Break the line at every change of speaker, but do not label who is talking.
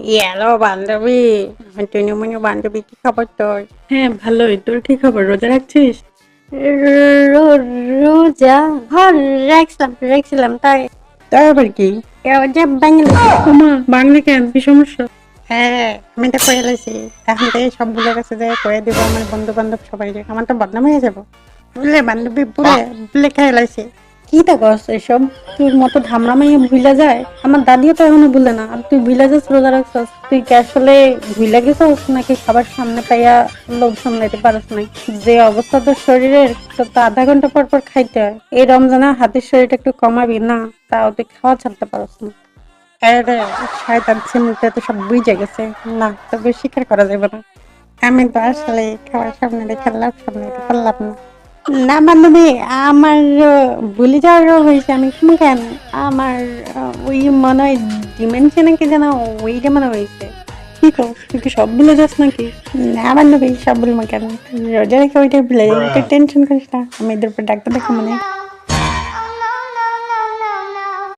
Hello বান্ধবী, টুনুমুনু বান্ধবী, কি খবর তোর?
হ্যাঁ, ভালোই। তোর কি খবর? রোজা রাখছিস?
রোজা? হ্যাঁ, রাখছিলাম তাই।
তাই আবার কি?
রোজা বাঙালি।
ওমা, বাংলা কেন? কি সমস্যা?
হ্যাঁ, আমি তো কয়ে লাইছি। এখন থেকে সব ভুলে গেছে যে কয়ে দিব আমার বন্ধু বান্ধব সবাই। আমার তো বদনাম হয়ে যাবো। বুঝলে বান্ধবী, ভুলে ভুলে খেয়ে লাইছি।
কি তা করছ এসব? তোর মতো ধামড়া মাইয়া ভুলা যায়? আমার দাদিও তো এখনো ভুলে না, আর তুই ভুলা যাস রোজা রাখছস? তুই কি আসলে ভুলে গেছস নাকি খাবার সামনে পাইয়া লোভ সামলাইতে পারস নাই? যে অবস্থা তোর শরীরের, তোর তো আধা ঘন্টা পর পর খাইতে হয়। এই রমজানে হাতের শরীরটা একটু কমাবি না, তাও তুই খাওয়া ছাড়তে পারস না।
আরে শয়তান ছিমুতে তো সব বুঝে গেছে। না, তবে স্বীকার করা যাবে না। আমি তো আসলে খাবার সামনে রেখে লাভ সামলাইতে পারলাম না। না বান্ধবী, আমার ভুলে যাওয়ার রোগ হয়েছে। আমি শুনে কেন আমার ওই মনে হয় ডিমেনশিয়া নাকি যেন ওইটা মনে হয়েছে।
কি কর? তুই কি সব ভুলে যাস নাকি?
না বান্ধবী, সব ভুলবো কেন? রোজা রেখে ওইটাই ভুলে যাই। তুই টেনশন করিস না, আমি এদের উপর ডাক্তার দেখাবো না।